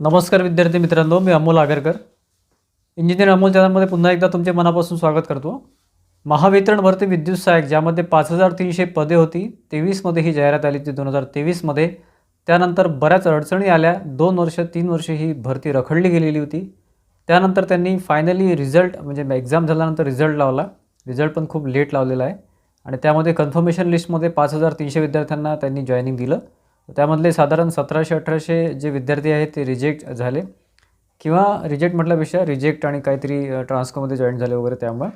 नमस्कार विद्यार्थी मित्रांनो, मी अमोल आगरकर. इंजिनियर अमोल चॅनलमध्ये पुन्हा एकदा तुमचे मनापासून स्वागत करतो. महावितरण भरती विद्युत सहाय्यक ज्यामध्ये 5300 पदे होती, 23मध्ये ही जाहिरात आली होती 2023मध्ये. त्यानंतर बऱ्याच अडचणी आल्या. 2 वर्ष 3 वर्ष ही भरती रखडली गेलेली होती. त्यानंतर त्यांनी फायनली रिझल्ट म्हणजे एक्झाम झाल्यानंतर रिझल्ट लावला. रिझल्ट पण खूप लेट लावलेला आहे आणि त्यामध्ये कन्फर्मेशन लिस्टमध्ये 5300 विद्यार्थ्यांना त्यांनी जॉईनिंग दिलं. त्यामधले साधारण 1700-1800 जे विद्यार्थी आहेत ते रिजेक्ट झाले किंवा रिजेक्ट म्हटल्यापेक्षा रिजेक्ट आणि काहीतरी ट्रान्सकोमध्ये जॉईन झाले वगैरे त्यामुळे.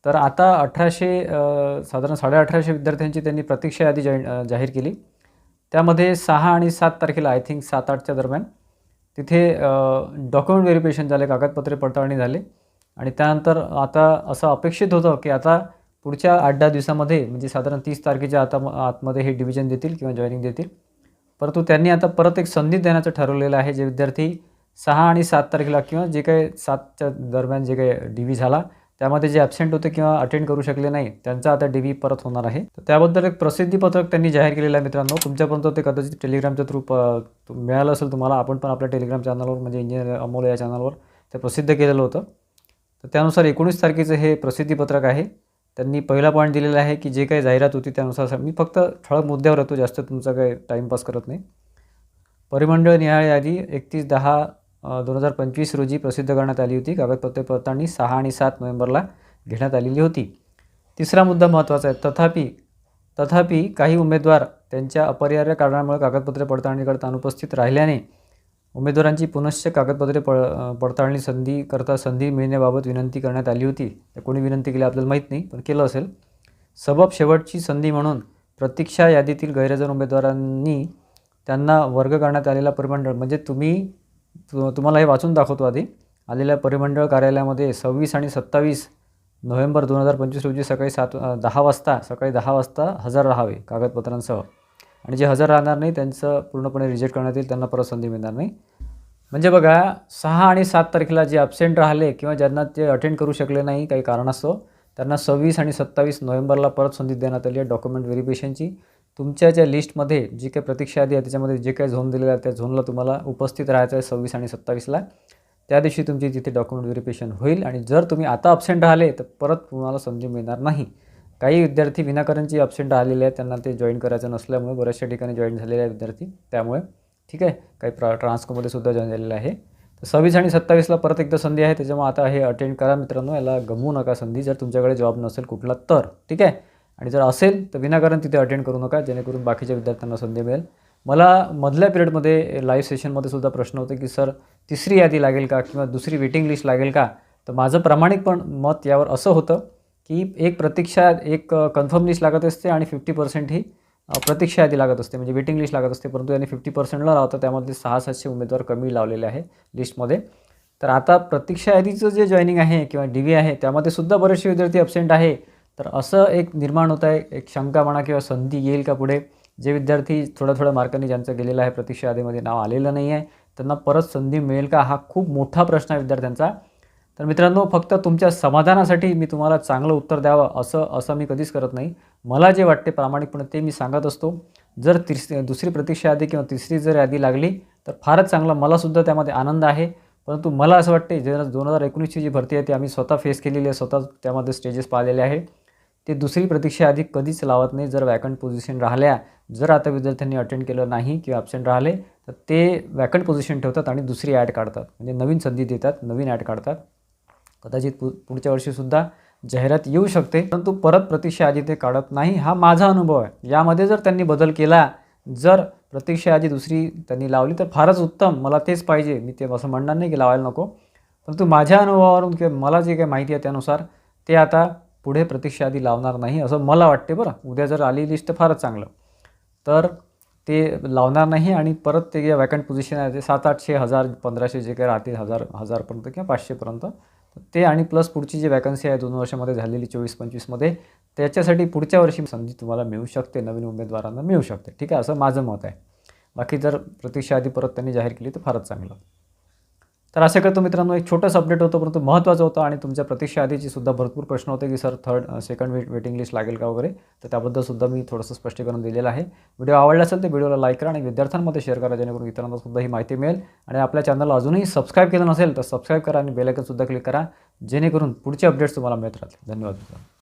तर आता 1800 साधारण 1850 विद्यार्थ्यांची त्यांनी प्रतीक्षा यादी जाहीर केली. त्यामध्ये 6 आणि 7 तारखेला आय थिंक 7-8च्या दरम्यान तिथे डॉक्युमेंट व्हेरिफिकेशन झाले, कागदपत्रे पडताळणी झाले आणि त्यानंतर आता असं अपेक्षित होतं की आता पुढच्या 8-10 दिवसामध्ये म्हणजे साधारण 30 तारखेच्या आतमध्ये हे डिव्हिजन देतील किंवा जॉईनिंग देतील. परंतु त्यांनी आता परत एक संधी देण्याचं ठरवलेलं आहे. जे विद्यार्थी 6 आणि 7 तारखेला किंवा जे काही 7च्या दरम्यान जे काही डी-व्ही झाला त्यामध्ये जे ॲब्सेंट होते किंवा अटेंड करू शकले नाही त्यांचा आता डी-व्ही परत होणार आहे. तर त्याबद्दल एक प्रसिद्धीपत्रक त्यांनी जाहीर केलेलं आहे मित्रांनो. तुमच्यापर्यंत ते कदाचित टेलिग्रामच्या थ्रू मिळालं असेल तुम्हाला. आपण पण आपल्या टेलिग्राम चॅनलवर म्हणजे इंजिनियर अमोल या चॅनलवर ते प्रसिद्ध केलेलं होतं. तर त्यानुसार 19 तारखेचं हे प्रसिद्धीपत्रक आहे. त्यांनी पहिला पॉईंट दिलेला आहे की जे काही जाहिरात होती त्यानुसार मी फक्त ठळक मुद्द्यावर येतो, जास्त तुमचा काही टाईमपास करत नाही. परिमंडळ निहाय यादी 31/10/2025 रोजी प्रसिद्ध करण्यात आली होती. कागदपत्रे पडताळणी 6 आणि 7 नोव्हेंबरला घेण्यात आलेली होती. तिसरा मुद्दा महत्त्वाचा आहे. तथापि काही उमेदवार त्यांच्या अपरिहार्य कारणामुळे कागदपत्रे पडताळणीकरता अनुपस्थित राहिल्याने उमेदवारांची पुनश्च कागदपत्रे पडताळणी संधी मिळण्याबाबत विनंती करण्यात आली होती. कोणी विनंती केली आपल्याला माहीत नाही, पण केलं असेल. सबब शेवटची संधी म्हणून प्रतीक्षा यादीतील गैरहजर उमेदवारांनी त्यांना वर्ग करण्यात आलेला परिमंडळ म्हणजे तुम्हाला हे वाचून दाखवतो आधी. आलेल्या परिमंडळ कार्यालयामध्ये 26 आणि 27 नोव्हेंबर 2025 रोजी सकाळी 10 वाजता हजर राहावे कागदपत्रांसह. आणि जे हजर राहणार नाही त्यांचं पूर्णपणे रिजेक्ट करण्यात येईल, त्यांना परत संधी मिळणार नाही. म्हणजे बघा 6 आणि 7 तारखेला जे ॲब्सेंट राहिले किंवा ज्यांना ते अटेंड करू शकले नाही काही कारणास्तव त्यांना 26 आणि 27 नोव्हेंबरला परत संधी देण्यात आली आहे डॉक्युमेंट व्हेरिफिकेशनची. तुमच्या ज्या लिस्टमध्ये जी काही प्रतीक्षा यादी आहे त्याच्यामध्ये जे काही झोन दिलेला आहे त्या झोनला तुम्हाला उपस्थित राहायचं आहे 26 आणि 27ला. त्या दिवशी तुमची तिथे डॉक्युमेंट व्हेरिफिकेशन होईल आणि जर तुम्ही आता ॲब्सेंट राहिले तर परत तुम्हाला संधी मिळणार नाही. काही विद्यार्थी विनाकारणची ॲब्सेंट राहिलेले आहेत, त्यांना ते जॉईन करायचं नसल्यामुळे बऱ्याचशा ठिकाणी जॉईन झालेले आहेत विद्यार्थी त्यामुळे. ठीक आहे, काही ट्रान्सकोमध्ये सुद्धा जॉईन झालेलं आहे. तर 26 आणि 27ला परत एकदा संधी आहे, त्याच्यामुळे आता हे अटेंड करा मित्रांनो. याला गमवू नका संधी, जर तुमच्याकडे जॉब नसेल कुठला तर. ठीक आहे, आणि जर असेल तर विनाकारण तिथे अटेंड करू नका, जेणेकरून बाकीच्या विद्यार्थ्यांना संधी मिळेल. मला मधल्या पिरियडमध्ये लाईव्ह सेशनमध्ये सुद्धा प्रश्न होते की सर तिसरी यादी लागेल का किंवा दुसरी वेटिंग लिस्ट लागेल का. तर माझं प्रामाणिक पण मत यावर असं होतं की एक कन्फर्म लिस्ट लागत असते आणि 50% ही प्रतीक्षा यादी लागत असते म्हणजे वेटिंग लिस्ट लागत असते. परंतु यांनी 50% न लावता त्यामध्ये 600-700 उमेदवार कमी लावलेले आहे लिस्टमध्ये. तर आता प्रतीक्षा यादीचं जे जॉईनिंग आहे किंवा डी-व्ही आहे त्यामध्ये सुद्धा बरेचसे विद्यार्थी ॲब्सेंट आहे. तर असं एक निर्माण होत आहे, एक शंका म्हणा किंवा संधी येईल का पुढे. जे विद्यार्थी थोड्या मार्कांनी ज्यांचं गेलेलं आहे प्रतीक्षा यादीमध्ये नाव आलेलं नाही आहे त्यांना परत संधी मिळेल का, हा खूप मोठा प्रश्न आहे विद्यार्थ्यांचा. तर मित्रांनो फक्त तुमच्या समाधानासाठी मी तुम्हाला चांगलं उत्तर द्यावं असं मी कधीच करत नाही. मला जे वाटते प्रामाणिकपणे ते मी सांगत असतो. जर दुसरी प्रतीक्षा यादी किंवा तिसरी जर यादी लागली तर फारच चांगलं, मलासुद्धा त्यामध्ये आनंद आहे. परंतु मला असं वाटते 2019ची जी भरती आहे ती आम्ही स्वतः फेस केलेली आहे, स्वतः त्यामध्ये स्टेजेस पाहिलेले आहे. ते दुसरी प्रतीक्षा यादी कधीच लावत नाही. जर वॅकंट पोझिशन राहिल्या, जर आता विद्यार्थ्यांनी अटेंड केलं नाही किंवा ॲब्सेंट राहिले तर ते वॅकंट पोझिशन ठेवतात आणि दुसरी ॲड काढतात, म्हणजे नवीन संधी देतात, नवीन ॲड काढतात. कदाचित पुढच्या वर्षीसुद्धा जाहिरात येऊ शकते, परंतु परत प्रतीक्षा यादी ते काढत नाही. हा माझा अनुभव आहे. यामध्ये जर त्यांनी बदल केला, जर प्रतीक्षा यादी दुसरी त्यांनी लावली तर फारच उत्तम, मला तेच पाहिजे. मी ते असं म्हणणार नाही की लावायला नको, परंतु माझ्या अनुभवावरून किंवा मला जे काही माहिती आहे त्यानुसार ते आता पुढे प्रतीक्षा यादी लावणार नाही असं मला वाटते. बरं, उद्या जर आली लिस्ट तर फारच चांगलं. तर ते लावणार नाही आणि परत ते वॅकंट पोझिशन आहे ते 700-800 1000 1500 जे काही राहतील, 1000पर्यंत किंवा 500पर्यंत ते आणि प्लस पुढची जी वॅकन्सी आहे 2 वर्षामध्ये झालेली 24-25मध्ये त्याच्यासाठी पुढच्या वर्षी संधी तुम्हाला मिळू शकते, नवीन उमेदवारांना मिळू शकते. ठीक आहे, असं माझं मत आहे. बाकी जर प्रतीक्षा यादी परत त्यांनी जाहीर केली तर फारच चांगलं. तर असे करतो मित्रांनो, एक छोटंसं अपडेट होतं परंतु महत्त्वाचं होतं आणि तुमच्या प्रतीक्षा आधीची सुद्धा भरपूर प्रश्न होते की सर सेकंड वेटिंग लिस्ट लागेल का वगैरे. तर त्याबद्दल सुद्धा मी थोडंसं स्पष्टीकरण दिलेलं आहे. व्हिडिओ आवडला असेल तर व्हिडिओला लाईक करा आणि विद्यार्थ्यांमध्ये शेअर करा, जेणेकरून इतरांना सुद्धा ही माहिती मिळेल. आणि आपल्या चॅनलला अजूनही सबस्क्राईब केलं नसेल तर सबस्क्राईब करा आणि बेल आयकॉन सुद्धा क्लिक करा, जेणेकरून पुढचे अपडेट्स तुम्हाला मिळत राहतील. धन्यवाद मित्रांनो.